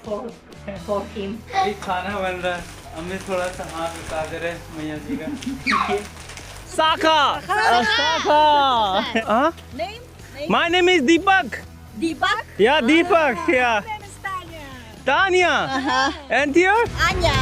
for him. अभी खाना बन रहा है, अम्मी थोड़ा सा हाथ बता दे रहे मैया जी का। साका साका Name? My name is Deepak. Deepak? Yeah, Deepak. Yeah. My name is Tanya. Tanya. And here? Anya.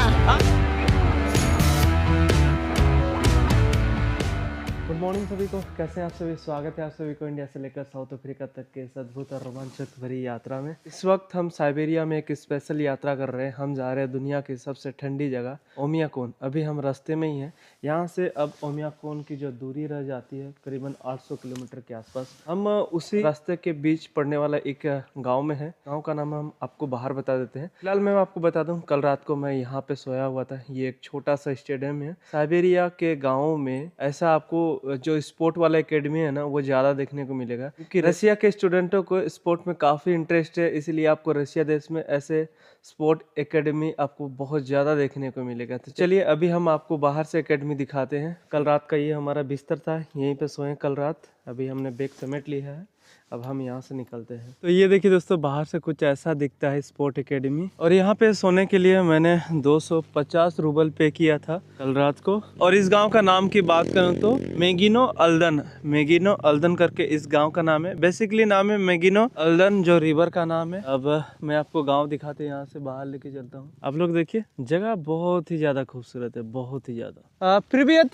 Good morning सभी को, कैसे हैं आप सभी। स्वागत है आप सभी को इंडिया से लेकर साउथ अफ्रीका तक के इस अद्भुत और रोमांचक भरी यात्रा में। इस वक्त हम साइबेरिया में एक स्पेशल यात्रा कर रहे हैं। हम जा रहे हैं दुनिया की सबसे ठंडी जगह ओमियाकोन। अभी हम रास्ते में ही हैं। यहाँ से अब ओमियाकोन की जो दूरी रह जाती है करीबन 800 किलोमीटर के आसपास। हम उसी रास्ते के बीच पड़ने वाला एक गाँव में है। गाँव का नाम हम आपको बाहर बता देते हैं। फिलहाल मैं आपको बता दूँ, कल रात को मैं यहाँ पे सोया हुआ था। ये एक छोटा सा स्टेडियम है। साइबेरिया के गाँव में ऐसा आपको जो स्पोर्ट वाला एकेडमी है ना, वो ज़्यादा देखने को मिलेगा, क्योंकि रशिया के स्टूडेंटों को स्पोर्ट में काफ़ी इंटरेस्ट है। इसलिए आपको रशिया देश में ऐसे स्पोर्ट एकेडमी आपको बहुत ज़्यादा देखने को मिलेगा। तो चलिए अभी हम आपको बाहर से एकेडमी दिखाते हैं। कल रात का ये हमारा बिस्तर था, यहीं पे सोए कल रात। अभी हमने बैग समेट लिया है, अब हम यहाँ से निकलते हैं। तो ये देखिए दोस्तों, बाहर से कुछ ऐसा दिखता है स्पोर्ट एकेडमी। और यहाँ पे सोने के लिए मैंने 250 रूबल पे किया था कल रात को। और इस गांव का नाम की बात करूँ तो मेगिनो अल्दन करके इस गांव का नाम है। बेसिकली नाम है मेगिनो अल्दन, जो रिवर का नाम है। अब मैं आपको गाँव दिखाते यहाँ से बाहर लेके चलता हूँ। आप लोग देखिए, जगह बहुत ही ज्यादा खूबसूरत है, बहुत ही ज्यादा। प्रिवियत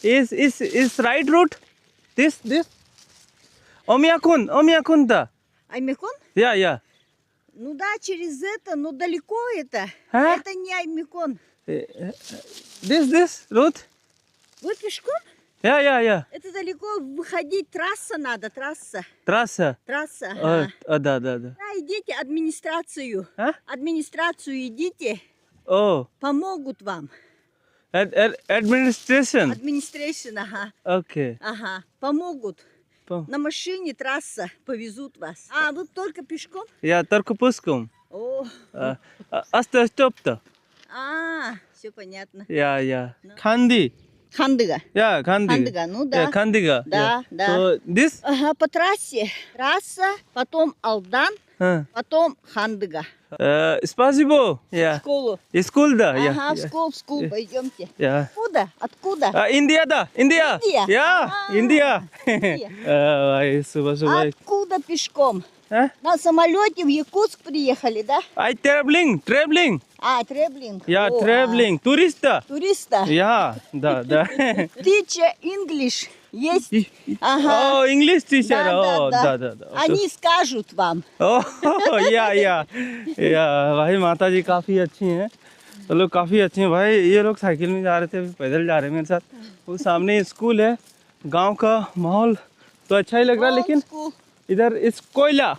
इस right root this Омьякон, да. Аймекон? Я. Ну да, через это, но далеко это. А? Это не Аймекон. This route? Вы пешком? Я. Это далеко выходить, трасса надо, трасса. Трасса? Трасса, ага. Да. Да, идите администрацию. А? Администрацию идите, О, помогут вам. administration? Администрация, ага. Окей. Ага, помогут. На машине трасса повезут вас. А, вы только пешком? Я только пуском. О, Автостоп-то? все понятно. Я. Канди? Хандыга. Я, Канди. Хандыга, ну да. Кандига? Да. So, this? Ага, по трассе. Трасса, потом Алдан, потом Хандыга. Спасибо. В школу. School, да? Ага, в школу пойдемте. Я. Откуда? Индия, да? Индия? Индия? Индия. Индия. Суба. Откуда пешком? А? На самолете в Якутск приехали, да? Traveling. Треблинг. Я О, traveling. Туриста. Туриста. Я, да. Teacher English есть? Ага. О, English teacher. Да. Они скажут вам. या भाई, माता जी काफ़ी अच्छी हैं। तो लोग काफ़ी अच्छे हैं भाई। ये लोग साइकिल में जा रहे थे, अभी पैदल जा रहे हैं मेरे साथ। वो सामने स्कूल है। गांव का माहौल तो अच्छा ही लग रहा है, लेकिन इधर इस कोयला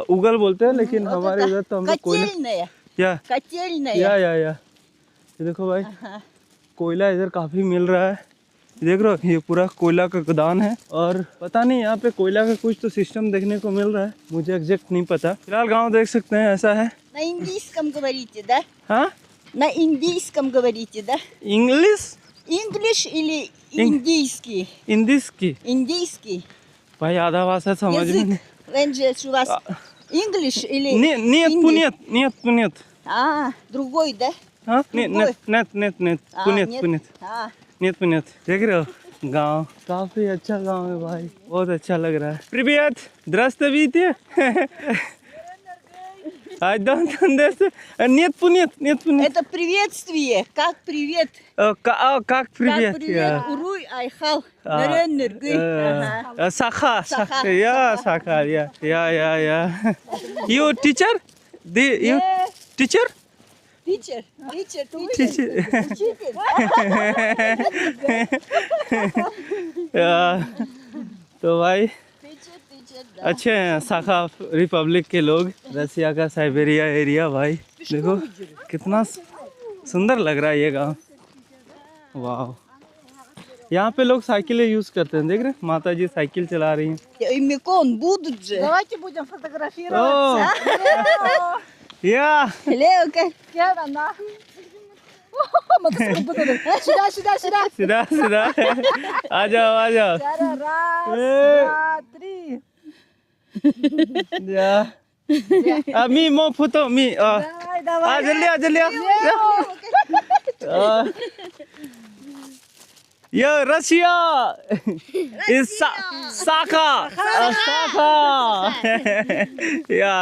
उगल बोलते हैं, लेकिन हमारे इधर तो हम लोग कोयला या ये देखो भाई, कोयला इधर काफ़ी मिल रहा है। देख रहे हो, ये पूरा कोयला का गोदाम है। और पता नहीं, यहाँ पे कोयला का कुछ तो सिस्टम देखने को मिल रहा है, मुझे एग्जैक्ट नहीं पता। फिलहाल गांव देख सकते हैं, ऐसा है। На индийском говорите, да? हाँ, На индийском говорите, да? English English или индийский? Индийский. भाई आधा भाषा समझ में नहीं। Язык. У вас English или нет, пунет। другой, да? हाँ, нет, пунет। देख रहे हो, गांव काफी अच्छा गांव है भाई, बहुत अच्छा लग रहा है। Привет, здравствуйте। I don't understand. Нет, пунет. Это приветствие. Как привет? Как привет? Как привет? Уруй айхал. Ага. Саха. Я. You teacher? You teacher? Teacher. तो भाई अच्छे हैं साखा रिपब्लिक के लोग, रसिया का साइबेरिया एरिया। भाई देखो कितना सुंदर लग रहा है ये गांव। वाह, यहाँ पे लोग साइकिलें यूज करते हैं। देख रहे, माता जी साइकिल चला रही हैं। Аймекон будут же. Давайте будем фотографироваться. या Леока. Сюда. सीधा आ जाओ। Раз, два, три. Ya. Mi mau foto mi. Jeli ya. Ya Russia. Is Saka. या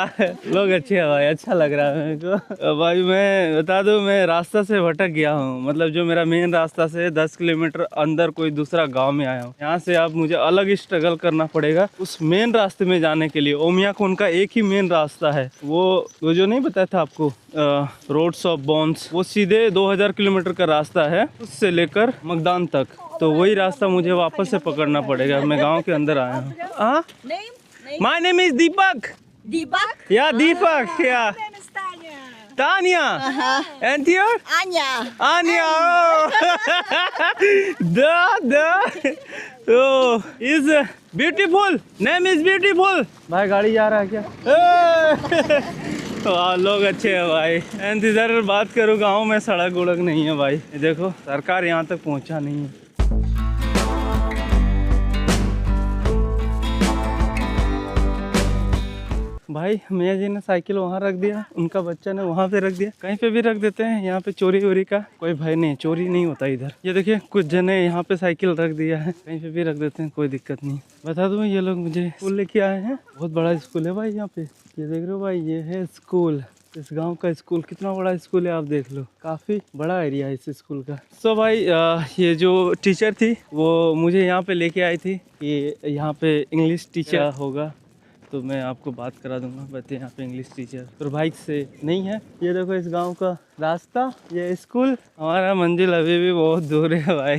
लोग अच्छे हैं भाई, अच्छा लग रहा है मेरे को। भाई मैं बता दूं, मैं रास्ता से भटक गया हूँ। मतलब जो मेरा मेन रास्ता से 10 किलोमीटर अंदर कोई दूसरा गांव में आया हूँ। यहाँ से अब मुझे अलग ही स्ट्रगल करना पड़ेगा उस मेन रास्ते में जाने के लिए। ओमियाकोन का एक ही मेन रास्ता है, वो जो नहीं बताया था आपको, रोड्स ऑफ बोन्स, वो सीधे 2000 किलोमीटर का रास्ता है, उससे लेकर मकदान तक। तो वही रास्ता मुझे वापस से पकड़ना पड़ेगा। मैं गाँव के अंदर आया हूँ। हाँ, my name is Deepak. Dibak? या दीपक, या Tanya. And your? Anya. Oh, is beautiful. Name is beautiful. भाई गाड़ी जा रहा है क्या? वाह, लोग अच्छे हैं भाई। एंड इधर बात करूँ, गाँव में सड़क उड़क नहीं है भाई। देखो, सरकार यहाँ तक पहुँचा नहीं है। भाई मियाँ जी ने साइकिल वहाँ रख दिया, उनका बच्चा ने वहाँ पे रख दिया। कहीं पे भी रख देते हैं, यहाँ पे चोरी वोरी का कोई भय नहीं, चोरी नहीं होता इधर। ये देखिए, कुछ जने यहाँ पे साइकिल रख दिया है, कहीं पे भी रख देते हैं, कोई दिक्कत नहीं। बता दूँ, ये लोग मुझे स्कूल लेके आए हैं। बहुत बड़ा स्कूल है भाई यहाँ पे, ये देख रहे हो भाई, ये है स्कूल। इस गांव का स्कूल कितना बड़ा स्कूल है आप देख लो, काफ़ी बड़ा एरिया है इस स्कूल का। सो भाई ये जो टीचर थी वो मुझे यहाँ पे लेके आई थी कि यहाँ पे इंग्लिश टीचर होगा, तो मैं आपको बात करा दूंगा। बच्चे यहाँ पे इंग्लिश टीचर दुर्भाग्य से नहीं है। ये देखो इस गांव का रास्ता, ये स्कूल। हमारा मंजिल अभी भी बहुत दूर है भाई,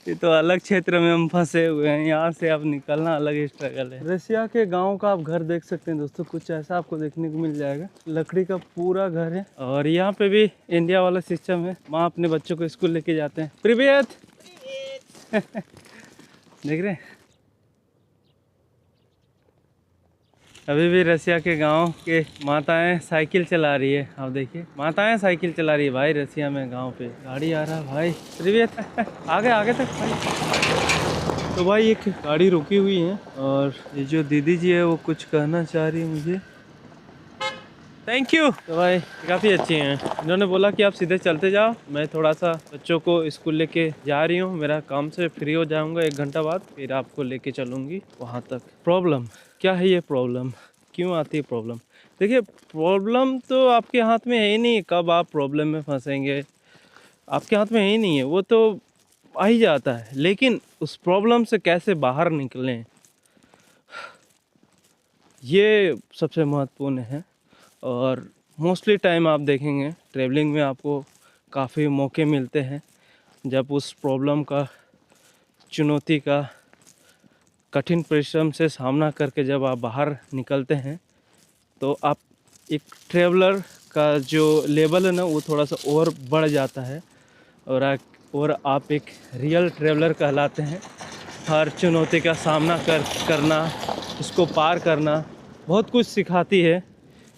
ये तो अलग क्षेत्र में हम फंसे हुए हैं। यहाँ से अब निकलना अलग ही स्ट्रगल है। रसिया के गांव का आप घर देख सकते हैं दोस्तों, कुछ ऐसा आपको देखने को मिल जाएगा। लकड़ी का पूरा घर है और यहाँ पे भी इंडिया वाला सिस्टम है, माँ अपने बच्चों को स्कूल लेके जाते हैं। प्रिवियत देख रहे हैं, अभी भी रसिया के गांव के माताएं साइकिल चला रही है। आप देखिए, माताएं साइकिल चला रही है भाई रसिया में। गांव पे गाड़ी आ रहा है भाई, प्रिवियत आगे तक भाई। तो भाई एक गाड़ी रुकी हुई है और ये जो दीदी जी है वो कुछ कहना चाह रही है मुझे। Thank you. तो भाई काफ़ी अच्छी हैं, इन्होंने बोला कि आप सीधे चलते जाओ, मैं थोड़ा सा बच्चों को स्कूल लेके जा रही हूँ, मेरा काम से फ्री हो जाऊँगा 1 घंटा बाद, फिर आपको लेके चलूँगी वहाँ तक। प्रॉब्लम क्या है, ये प्रॉब्लम क्यों आती है? प्रॉब्लम देखिए, प्रॉब्लम तो आपके हाथ में है ही नहीं, कब आप प्रॉब्लम में फंसेंगे आपके हाथ में है ही नहीं है, वो तो आ ही जाता है। लेकिन उस प्रॉब्लम से कैसे बाहर निकलें, ये सबसे महत्वपूर्ण है। और मोस्टली टाइम आप देखेंगे ट्रैवलिंग में आपको काफ़ी मौके मिलते हैं, जब उस प्रॉब्लम का, चुनौती का, कठिन परिश्रम से सामना करके जब आप बाहर निकलते हैं तो आप एक ट्रैवलर का जो लेवल है ना वो थोड़ा सा और बढ़ जाता है और आप एक रियल ट्रैवलर कहलाते हैं। हर चुनौती का सामना करना, उसको पार करना बहुत कुछ सिखाती है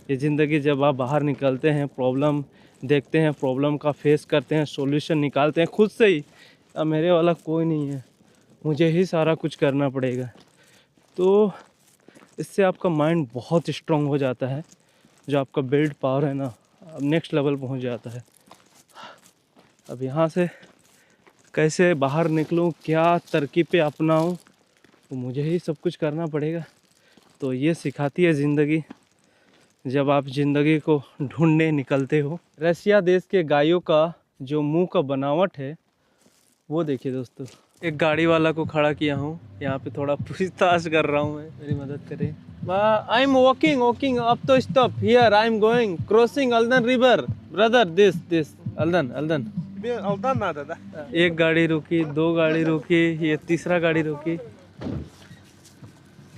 ये ज़िंदगी। जब आप बाहर निकलते हैं, प्रॉब्लम देखते हैं, प्रॉब्लम का फेस करते हैं, सॉल्यूशन निकालते हैं खुद से ही। अब मेरे वाला कोई नहीं है, मुझे ही सारा कुछ करना पड़ेगा। तो इससे आपका माइंड बहुत स्ट्रॉन्ग हो जाता है, जो आपका बिल्ड पावर है ना, अब नेक्स्ट लेवल पहुंच जाता है। अब यहाँ से कैसे बाहर निकलूँ, क्या तरकीबें अपनाऊँ, तो मुझे ही सब कुछ करना पड़ेगा। तो ये सिखाती है ज़िंदगी, जब आप ज़िंदगी को ढूंढने निकलते हो। रसिया देश के गायों का जो मुंह का बनावट है वो देखिए दोस्तों। एक गाड़ी वाला को खड़ा किया हूँ, यहाँ पे थोड़ा पूछताछ कर रहा हूँ मैं, मेरी मदद करें। I am walking up to stop here, I am going crossing Aldan river brother, this Aldan. एक गाड़ी रुकी, 2 गाड़ी रुकी, ये तीसरा गाड़ी रुकी।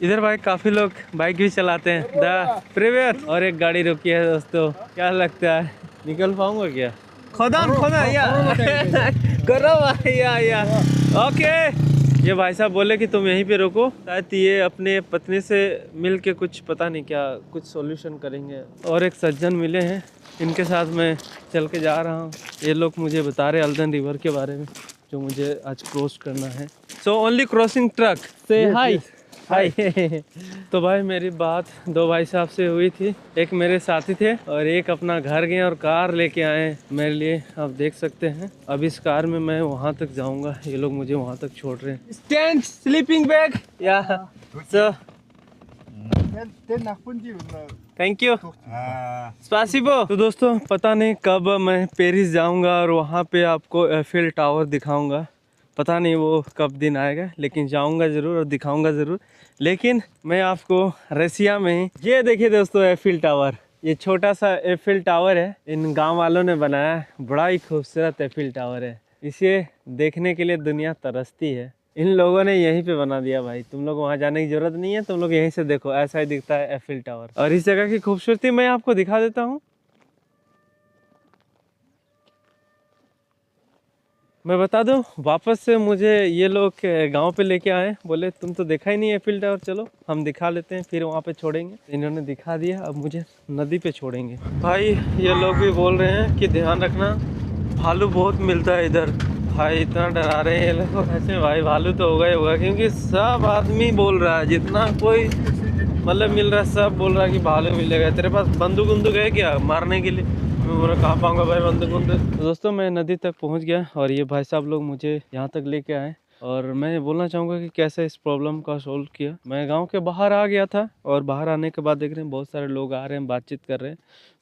इधर भाई काफ़ी लोग बाइक भी चलाते हैं। प्रिवियत और एक गाड़ी रुकी है दोस्तों, क्या लगता है निकल पाऊंगा क्या? खोदा या करो या ओके। ये भाई साहब बोले कि तुम यहीं पे रुको, शायद ये अपने पत्नी से मिल के कुछ पता नहीं क्या कुछ सॉल्यूशन करेंगे। और एक सज्जन मिले हैं, इनके साथ मैं चल के जा रहा हूँ। ये लोग मुझे बता रहे अल्दन रिवर के बारे में, जो मुझे आज क्रॉस करना है। सो ओनली क्रॉसिंग ट्रक, से हाय हाय। तो भाई मेरी बात दो भाई साहब से हुई थी, एक मेरे साथी थे और एक अपना घर गए और कार लेके आए मेरे लिए। आप देख सकते हैं अब इस कार में मैं वहां तक जाऊंगा, ये लोग मुझे वहां तक छोड़ रहे हैं। स्टैंड स्लीपिंग बैग या सर, थैंक यू, स्पासिबो। तो दोस्तों पता नहीं कब मैं पेरिस जाऊंगा और वहाँ पे आपको एफिल टावर दिखाऊंगा, पता नहीं वो कब दिन आएगा, लेकिन जाऊंगा ज़रूर और दिखाऊंगा ज़रूर। लेकिन मैं आपको रसिया में ये देखिए दोस्तों एफिल टावर, ये छोटा सा एफिल टावर है, इन गांव वालों ने बनाया है, बड़ा ही खूबसूरत एफिल टावर है। इसे देखने के लिए दुनिया तरसती है, इन लोगों ने यहीं पे बना दिया भाई। तुम लोग वहाँ जाने की जरूरत नहीं है, तुम लोग यहीं से देखो, ऐसा ही दिखता है एफिल टावर। और इस जगह की खूबसूरती मैं आपको दिखा देता हूँ। मैं बता दूं, वापस से मुझे ये लोग गांव पे लेके आए, बोले तुम तो देखा ही नहीं एफिल टावर, चलो हम दिखा लेते हैं, फिर वहाँ पे छोड़ेंगे। इन्होंने दिखा दिया, अब मुझे नदी पे छोड़ेंगे। भाई ये लोग भी बोल रहे हैं कि ध्यान रखना, भालू बहुत मिलता है इधर। भाई इतना डरा रहे हैं ये लोग, ऐसे भाई भालू तो होगा ही होगा, क्योंकि सब आदमी बोल रहा है, जितना कोई मतलब मिल रहा है सब बोल रहा है कि भालू मिलेगा। तेरे पास बंदूक वंदूक है क्या मारने के लिए? मैं बोला कहाँ पाऊंगा भाई बंदूक वंदूक। तो दोस्तों मैं नदी तक पहुंच गया और ये भाई साहब लोग मुझे यहाँ तक लेके आए, और मैं बोलना चाहूँगा कि कैसे इस प्रॉब्लम का सोल्व किया। मैं गांव के बाहर आ गया था और बाहर आने के बाद देख रहे हैं बहुत सारे लोग आ रहे हैं, बातचीत कर रहे हैं।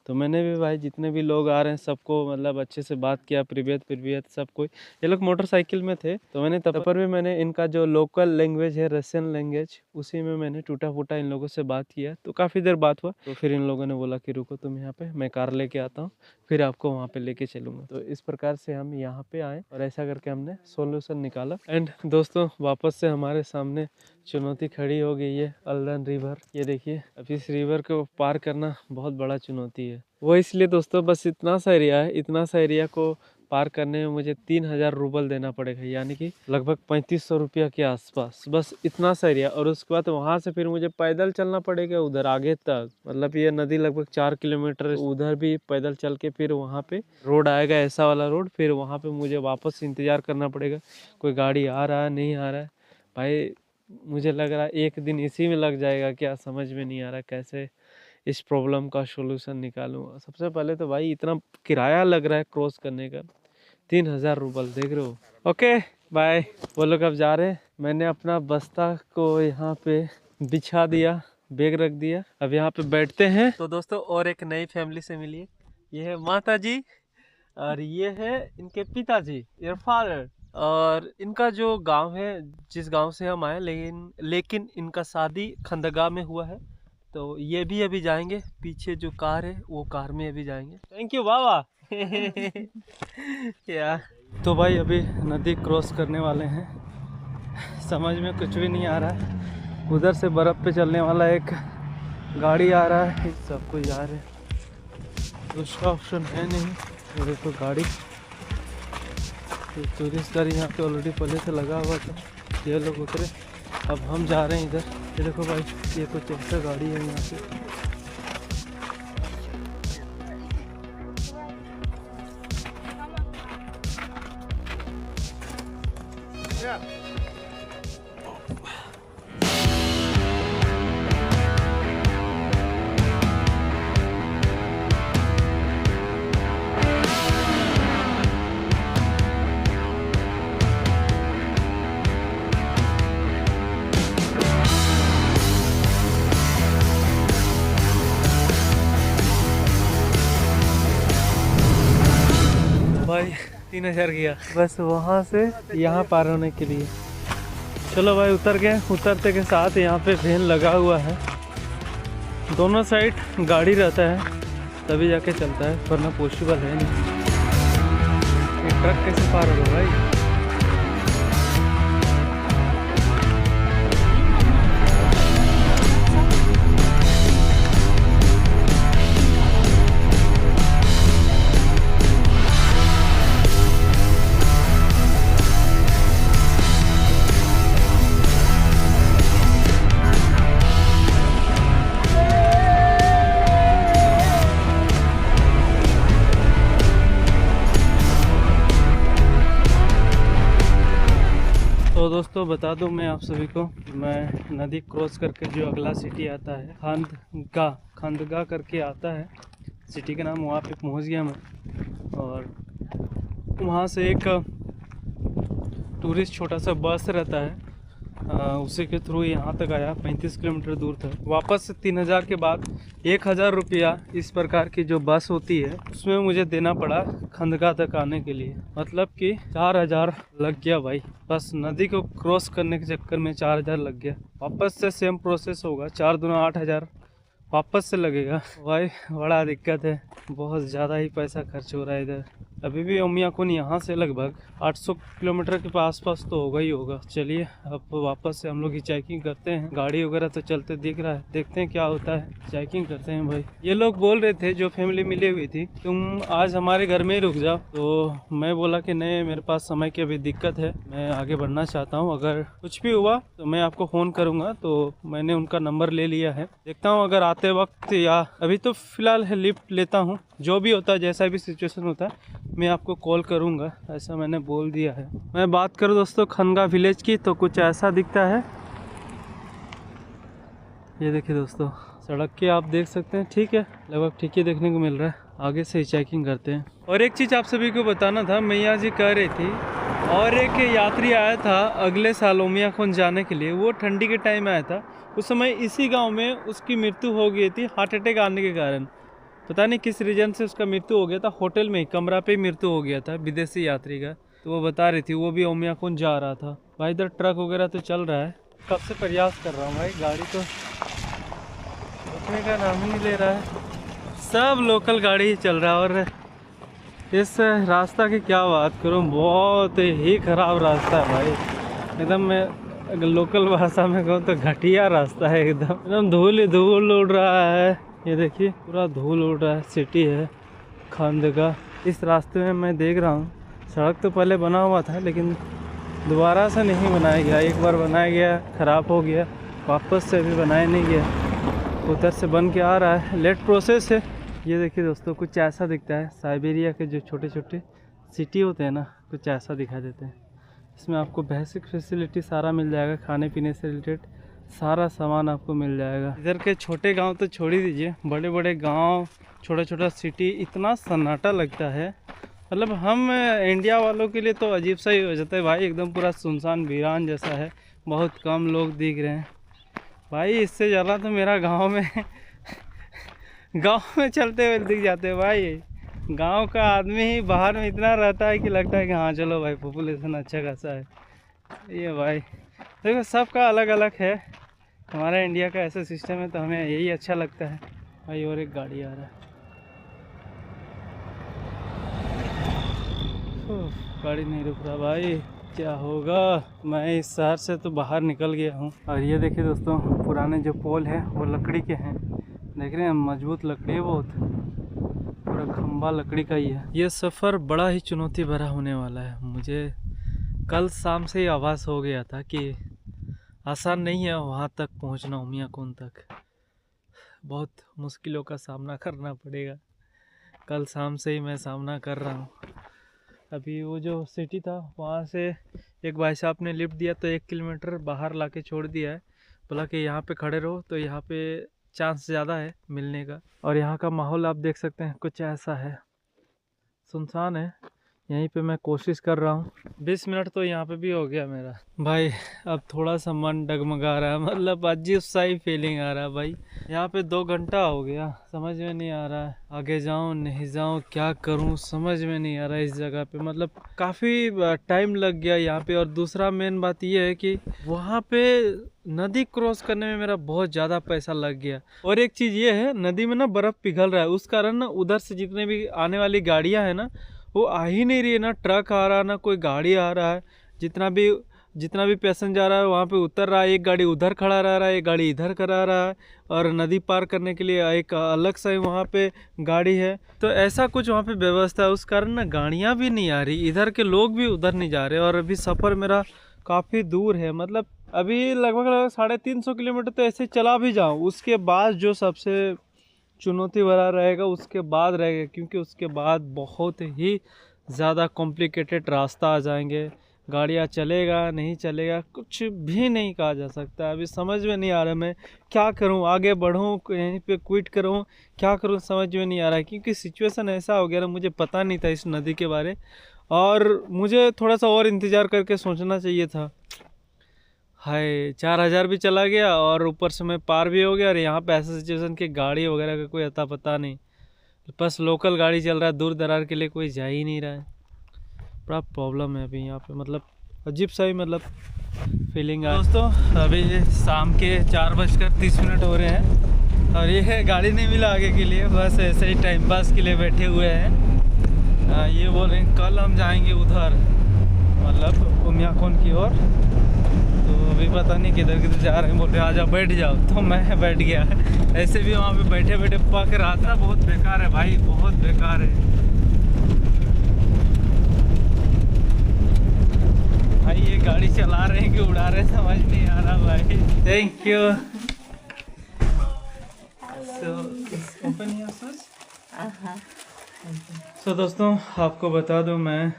तो मैंने भी भाई जितने भी लोग आ रहे हैं सबको मतलब अच्छे से बात किया, प्रिवियत सब कोई। ये लोग मोटरसाइकिल में थे, तो मैंने तब पर भी मैंने इनका जो लोकल लैंग्वेज है रशियन लैंग्वेज, उसी में मैंने टूटा फूटा इन लोगों से बात किया। तो काफ़ी देर बात हुआ, तो फिर इन लोगों ने बोला कि रुको तुम यहाँ पे, मैं कार लेके आता हूँ, फिर आपको वहाँ पे लेके चलूँगा। तो इस प्रकार से हम यहाँ पे आए और ऐसा करके हमने सोल्यूशन निकाला। एंड दोस्तों वापस से हमारे सामने चुनौती खड़ी हो गई है, अल्दन रिवर। ये देखिए, अब इस रिवर को पार करना बहुत बड़ा चुनौती है। वो इसलिए दोस्तों बस इतना सा एरिया है, इतना सा एरिया को पार करने में मुझे 3000 रूबल देना पड़ेगा, यानी कि लगभग 3500 रुपया के आसपास, बस इतना सा एरिया। और उसके बाद वहाँ से फिर मुझे पैदल चलना पड़ेगा उधर आगे तक, मतलब ये नदी लगभग 4 किलोमीटर, उधर भी पैदल चल के फिर वहाँ पे रोड आएगा, ऐसा वाला रोड, फिर वहाँ पे मुझे वापस इंतज़ार करना पड़ेगा, कोई गाड़ी आ रहा है नहीं आ रहा है। भाई मुझे लग रहा है एक दिन इसी में लग जाएगा, क्या समझ में नहीं आ रहा कैसे इस प्रॉब्लम का सोल्यूशन निकालूंगा। सबसे पहले तो भाई इतना किराया लग रहा है क्रॉस करने का, 3000 रूबल, देख रहे हो। Okay bye. वो लोग अब जा रहे हैं, मैंने अपना बस्ता को यहाँ पे बिछा दिया, बैग रख दिया, अब यहाँ पे बैठते हैं। तो दोस्तों और एक नई फैमिली से मिलिए, ये है माता जी और ये है इनके पिताजी, योर फादर। और इनका जो गांव है, जिस गांव से हम आए, लेकिन इनका शादी खंदगा में हुआ है, तो ये भी अभी जाएंगे। पीछे जो कार है वो कार में अभी जाएंगे। थैंक यू बाबा। या तो भाई अभी नदी क्रॉस करने वाले हैं, समझ में कुछ भी नहीं आ रहा है। उधर से बर्फ़ पे चलने वाला एक गाड़ी आ रहा है, सब कुछ जा रहे हैं, दूसरा ऑप्शन है नहीं। ये देखो गाड़ी, टूरिस्ट गाड़ी यहाँ पे ऑलरेडी पहले से लगा हुआ था, ये लोग उतरे, अब हम जा रहे हैं इधर। ये देखो भाई, ये कुछ ऐसा गाड़ी है यहाँ पे। भाई 3000 गया बस वहाँ से यहाँ पार होने के लिए। चलो भाई उतर गए, उतरते के साथ यहाँ पे वैन लगा हुआ है, दोनों साइड गाड़ी रहता है तभी जाके चलता है, वरना पॉसिबल है नहीं। ये ट्रक कैसे पार होगा भाई? दोस्तों बता दूं मैं आप सभी को, मैं नदी क्रॉस करके जो अगला सिटी आता है खंदगा करके आता है सिटी का नाम, वहाँ पे पहुँच गया मैं। और वहाँ से एक टूरिस्ट छोटा सा बस रहता है, उसी के थ्रू यहाँ तक आया। 35 किलोमीटर दूर था। वापस से 3000 के बाद 1000 रुपया इस प्रकार की जो बस होती है उसमें मुझे देना पड़ा खंदगा तक आने के लिए। मतलब कि 4000 लग गया भाई, बस नदी को क्रॉस करने के चक्कर में 4000 लग गया। वापस से सेम प्रोसेस होगा, 4 दूना 8000 वापस से लगेगा भाई। बड़ा दिक्कत है, बहुत ज़्यादा ही पैसा खर्च हो रहा है इधर। अभी भी उमियाकोन यहाँ से लगभग 800 किलोमीटर के आसपास तो होगा ही होगा। चलिए अब वापस से हम लोग चेकिंग करते हैं। गाड़ी वगैरह तो चलते दिख रहा है, देखते हैं क्या होता है, चेकिंग करते हैं भाई। ये लोग बोल रहे थे जो फैमिली मिली हुई थी, तुम आज हमारे घर में ही रुक जाओ। तो मैं बोला कि नहीं, मेरे पास समय की अभी दिक्कत है, मैं आगे बढ़ना चाहता हूँ। अगर कुछ भी हुआ तो मैं आपको फ़ोन करूँगा। तो मैंने उनका नंबर ले लिया है, देखता हूँ अगर आते वक्त या अभी तो फ़िलहाल लिफ्ट लेता हूँ। जो भी होता है, जैसा भी सिचुएशन होता है, मैं आपको कॉल करूंगा, ऐसा मैंने बोल दिया है। मैं बात करूं दोस्तों खंदगा विलेज की तो कुछ ऐसा दिखता है। ये देखिए दोस्तों, सड़क के आप देख सकते हैं, ठीक है, लगभग ठीक ही देखने को मिल रहा है। आगे से ही चेकिंग करते हैं। और एक चीज़ आप सभी को बताना था, मैया जी कह रही थी, और एक यात्री आया था अगले साल उमियाकोन जाने के लिए, वो ठंडी के टाइम आया था। उस समय इसी गाँव में उसकी मृत्यु हो गई थी हार्ट अटैक आने के कारण। पता नहीं किस रीजन से उसका मृत्यु हो गया था, होटल में ही कमरा पे मृत्यु हो गया था, विदेशी यात्री का। तो वो बता रही थी, वो भी उमियाकोन जा रहा था भाई। इधर ट्रक वगैरह तो चल रहा है, कब से प्रयास कर रहा हूँ भाई, गाड़ी तो रुकने का नाम ही नहीं ले रहा है। सब लोकल गाड़ी ही चल रहा है। और इस रास्ता की क्या बात करूँ, बहुत ही ख़राब रास्ता है भाई। एकदम मैं अगर लोकल भाषा में कहूँ तो घटिया रास्ता है, एकदम धूल ही धूल उड़ रहा है। ये देखिए पूरा धूल उड़ रहा है। सिटी है खंदगा। इस रास्ते में मैं देख रहा हूँ, सड़क तो पहले बना हुआ था लेकिन दोबारा से नहीं बनाया गया। एक बार बनाया गया, ख़राब हो गया, वापस से भी बनाया नहीं गया। उधर से बन के आ रहा है, लेट प्रोसेस है। ये देखिए दोस्तों, कुछ ऐसा दिखता है। साइबेरिया के जो छोटे छोटे सिटी होते हैं ना, कुछ ऐसा दिखा देते हैं। इसमें आपको बेसिक फैसिलिटी सारा मिल जाएगा, खाने पीने से रिलेटेड सारा सामान आपको मिल जाएगा। इधर के छोटे गांव तो छोड़ ही दीजिए, बड़े बड़े गांव, छोटा छोटा सिटी, इतना सन्नाटा लगता है। मतलब हम इंडिया वालों के लिए तो अजीब सा ही हो जाता है भाई, एकदम पूरा सुनसान वीरान जैसा है, बहुत कम लोग दिख रहे हैं भाई। इससे ज़्यादा तो मेरा गांव में गांव में चलते हुए दिख जाते हैं भाई। गांव का आदमी ही बाहर में इतना रहता है कि लगता है कि हाँ चलो भाई, पॉपुलेशन अच्छा खासा है। ये भाई देखो, सबका अलग अलग है। हमारा इंडिया का ऐसा सिस्टम है तो हमें यही अच्छा लगता है भाई। और एक गाड़ी आ रहा है, गाड़ी नहीं रुक रहा भाई, क्या होगा। मैं इस शहर से तो बाहर निकल गया हूँ। और ये देखिए दोस्तों, पुराने जो पोल हैं वो लकड़ी के हैं, देख रहे हैं, मजबूत लकड़ी है बहुत, पूरा खंबा लकड़ी का ही है। ये सफ़र बड़ा ही चुनौती भरा होने वाला है। मुझे कल शाम से ही आभास हो गया था कि आसान नहीं है वहाँ तक पहुँचना, उमियाकोन तक बहुत मुश्किलों का सामना करना पड़ेगा। कल शाम से ही मैं सामना कर रहा हूँ। अभी वो जो सिटी था वहाँ से एक भाई साहब ने लिफ्ट दिया, तो 1 किलोमीटर बाहर लाके छोड़ दिया है, बोला कि यहाँ पे खड़े रहो, तो यहाँ पे चांस ज़्यादा है मिलने का। और यहाँ का माहौल आप देख सकते हैं, कुछ ऐसा है, सुनसान है। यहीं पे मैं कोशिश कर रहा हूँ। 20 मिनट तो यहाँ पे भी हो गया मेरा भाई। अब थोड़ा सा मन डगमगा रहा है, मतलब अजीब सा ही फीलिंग आ रहा है भाई। यहाँ पे 2 घंटा हो गया, समझ में नहीं आ रहा है आगे जाऊँ नहीं जाऊँ, क्या करूँ समझ में नहीं आ रहा है। इस जगह पे मतलब काफ़ी टाइम लग गया यहाँ पे। और दूसरा मेन बात ये है कि वहाँ पे नदी क्रॉस करने में मेरा बहुत ज़्यादा पैसा लग गया। और एक चीज़ ये है, नदी में ना बर्फ़ पिघल रहा है, उस कारण ना उधर से जितने भी आने वाली गाड़ियाँ हैं ना, वो आ ही नहीं रही है। ना ट्रक आ रहा है, ना कोई गाड़ी आ रहा है। जितना भी पैसेंजर आ रहा है वहाँ पे उतर रहा है, एक गाड़ी उधर खड़ा रह रहा है, एक गाड़ी इधर खड़ा रहा है। और नदी पार करने के लिए एक अलग से वहाँ पे गाड़ी है। तो ऐसा कुछ वहाँ पे व्यवस्था है, उस कारण ना गाड़ियाँ भी नहीं आ रही, इधर के लोग भी उधर नहीं जा रहे। और अभी सफ़र मेरा काफ़ी दूर है, मतलब अभी लगभग 350 किलोमीटर तो ऐसे चला भी जाऊँ, उसके बाद जो सबसे चुनौती भरा रहेगा उसके बाद रहेगा, क्योंकि उसके बाद बहुत ही ज़्यादा कॉम्प्लिकेटेड रास्ता आ जाएंगे, गाड़ियाँ चलेगा नहीं चलेगा कुछ भी नहीं कहा जा सकता। अभी समझ में नहीं आ रहा मैं क्या करूं, आगे बढ़ूं यहीं पे क्विट करूं, क्या करूं समझ में नहीं आ रहा है। क्योंकि सिचुएशन ऐसा हो गया ना, मुझे पता नहीं था इस नदी के बारे, और मुझे थोड़ा सा और इंतज़ार करके सोचना चाहिए था। हाय 4000 भी चला गया और ऊपर से मैं पार भी हो गया, और यहाँ पे ऐसा सिचुएशन कि गाड़ी वगैरह का कोई अता पता नहीं, बस लोकल गाड़ी चल रहा है, दूर दरार के लिए कोई जा ही नहीं रहा है। बड़ा प्रॉब्लम है अभी यहाँ पे, मतलब अजीब सा ही मतलब फीलिंग आ। दोस्तों अभी शाम के 4:30 हो रहे हैं और ये है गाड़ी नहीं मिला आगे के लिए, बस ऐसे ही टाइम पास के लिए बैठे हुए हैं। ये बोल रहे हैं कल हम जाएंगे उधर, मतलब उमियाकोन की ओर, तो अभी पता नहीं किधर किधर जा रहे हैं। बोल रहे आजा बैठ जाओ, तो मैं बैठ गया। ऐसे भी वहाँ पे बैठे बैठे पक रहा था। बहुत बेकार है भाई, बहुत बेकार है भाई। ये गाड़ी चला रहे हैं कि उड़ा रहे हैं समझ नहीं आ रहा भाई। Thank you. सो दोस्तों आपको बता दूं, मैं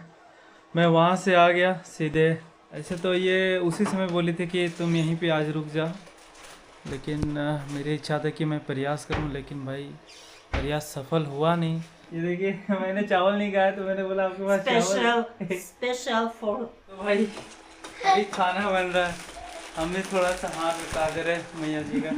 वहाँ से आ गया सीधे। ऐसे तो ये उसी समय बोली थी कि तुम यहीं पे आज रुक जा, लेकिन मेरी इच्छा था कि मैं प्रयास करूं, लेकिन भाई प्रयास सफल हुआ नहीं। ये देखिए मैंने चावल नहीं खाया, तो मैंने बोला आपके पास चावल स्पेशल फॉर। तो भाई अभी खाना बन रहा है, हम भी थोड़ा सा हाथ बता दे रहे मैया जी का।